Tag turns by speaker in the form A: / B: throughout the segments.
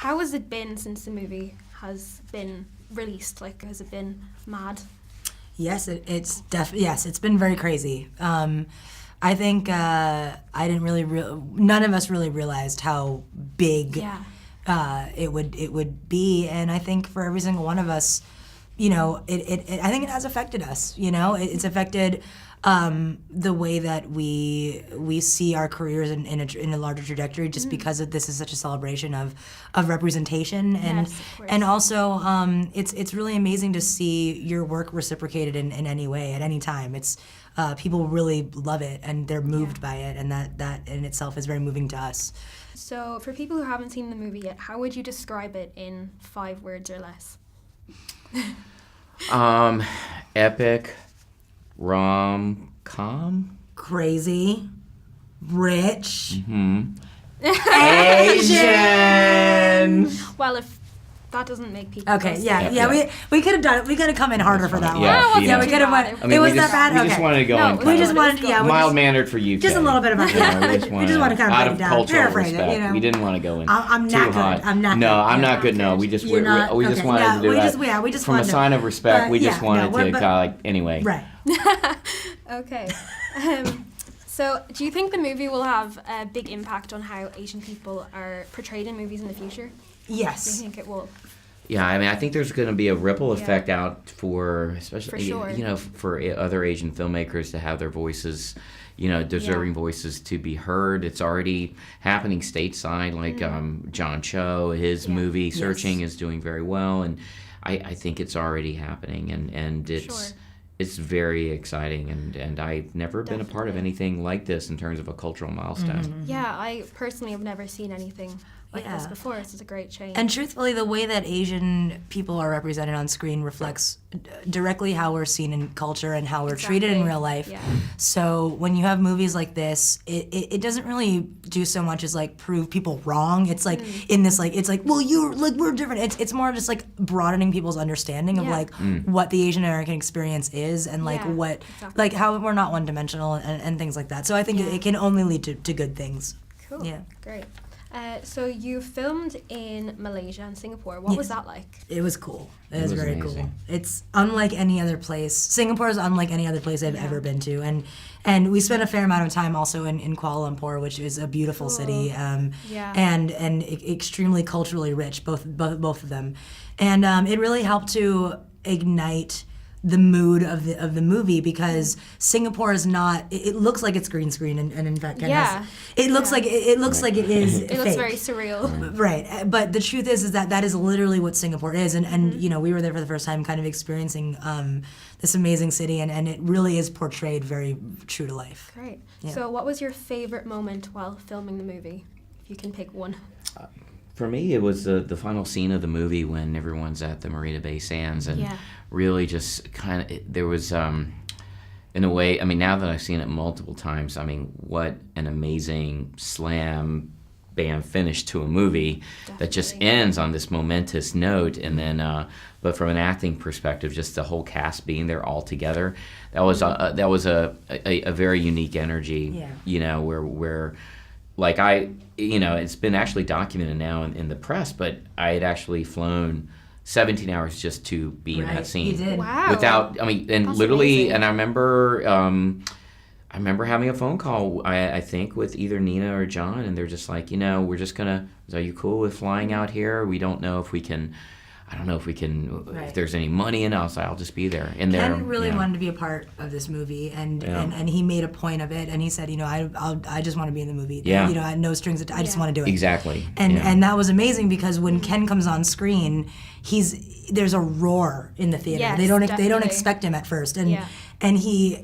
A: How has it been since the movie has been released? Like, has it been mad?
B: Yes, it's been very crazy. I think I didn't really, none of us really realized how big it would be, and I think for every single one of us, you know, I think it has affected us. You know, it's affected the way that we see our careers in a larger trajectory, just because this is such a celebration of representation, and also it's really amazing to see your work reciprocated in any way at any time. It's people really love it and they're moved by it, and that in itself is very moving to us.
A: So for people who haven't seen the movie yet, how would you describe it in 5 words or less?
C: Epic, rom-com,
B: crazy, rich,
C: Asian.
A: Well, if that doesn't make people
B: okay, we could have done it. We could have come in harder for that one.
C: Yeah,
B: we could have went.
C: I mean,
B: it was that bad.
C: We just wanted to go in
B: we just wanted,
C: mild-mannered for you.
B: Just a little bit of we just want to kind of
C: out
B: break
C: of
B: it down,
C: cultural
B: paraphrase
C: respect.
B: it. You know,
C: we didn't want to go in
B: I'm
C: too
B: not
C: hot.
B: good. I'm not.
C: No,
B: good.
C: I'm not good. No, we just we just wanted to do that. From a sign of respect, we just wanted to kind of like anyway.
B: Right.
A: Okay. So, do you think the movie will have a big impact on how Asian people are portrayed in movies in the future?
B: Yes.
A: Do you think it will?
C: Yeah, I mean, I think there's going to be a ripple effect out for, especially, you know, for other Asian filmmakers to have their voices, you know, deserving voices to be heard. It's already happening stateside, like John Cho, his movie Searching is doing very well, and I think it's already happening, and it's very exciting, and I've never been a part of anything like this in terms of a cultural milestone.
A: Yeah, I personally have never seen anything like this before. This is a great change.
B: And truthfully, the way that Asian people are represented on screen reflects directly how we're seen in culture and how we're treated in real life. Yeah. So when you have movies like this, it doesn't really do so much as like prove people wrong. It's like in this it's like, well, you're like, we're different. It's more just like broadening people's understanding of like what the Asian American experience is, and like what like how we're not one dimensional and things like that. So I think it can only lead to good things.
A: Cool.
B: Yeah.
A: Great. So you filmed in Malaysia and Singapore. What was that like?
B: It was cool. It was very
C: amazing.
B: cool. It's unlike any other place. Singapore is unlike any other place I've ever been to, and we spent a fair amount of time also in Kuala Lumpur, which is a beautiful city, and extremely culturally rich, both of them, and it really helped to ignite the mood of the movie, because Singapore is not. It looks like it's green screen, and in fact, it looks like it looks like it is.
A: It looks very surreal.
B: Right, but the truth is that is literally what Singapore is, and you know, we were there for the first time, kind of experiencing this amazing city, and it really is portrayed very true to life.
A: Great. Yeah. So, what was your favorite moment while filming the movie? If you can pick one.
C: For me, it was the final scene of the movie when everyone's at the Marina Bay Sands, and really just kind of, there was, in a way, I mean, now that I've seen it multiple times, I mean, what an amazing slam bam finish to a movie that just ends on this momentous note, and then, but from an acting perspective, just the whole cast being there all together, that was a very unique energy, you know, where like you know, it's been actually documented now in the press, but I had actually flown 17 hours just to be in that scene.
B: You did.
A: Wow.
C: Without, I mean, and
A: That's
C: literally,
A: amazing.
C: and I remember having a phone call, I think, with either Nina or John, and they're just like, you know, we're just gonna, are you cool with flying out here? We don't know if we can, I don't know if we can, if there's any money in us. I'll just be there. And
B: Ken really wanted to be a part of this movie, and he made a point of it, and he said, you know, I just want to be in the movie.
C: Yeah.
B: You know, I had no strings. I just want to do it.
C: Exactly.
B: And that was amazing, because when Ken comes on screen, there's a roar in the theater.
A: Yes,
B: they don't
A: definitely.
B: expect him at first, and he's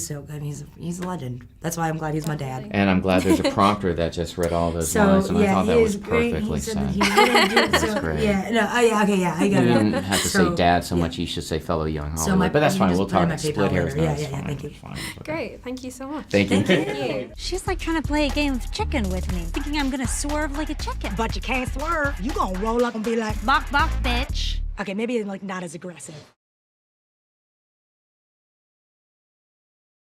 B: so good. He's a legend. That's why I'm glad he's my dad.
C: And I'm glad there's a prompter that just read all those lines, and I thought that was perfectly said.
B: That's
C: great.
B: Yeah, no, I got
C: You
B: it.
C: didn't have to say dad so much. You should say fellow young Hollywood. But that's fine. We'll talk split hairs now.
B: Yeah, thank you.
A: Great. Thank you so much.
C: Thank you.
A: Thank you.
D: She's like trying to play a game of chicken with me, thinking I'm gonna swerve like a chicken.
E: But you can't swerve. You gonna roll up and be like,
D: Bok bok, bitch.
E: okay, maybe like not as aggressive.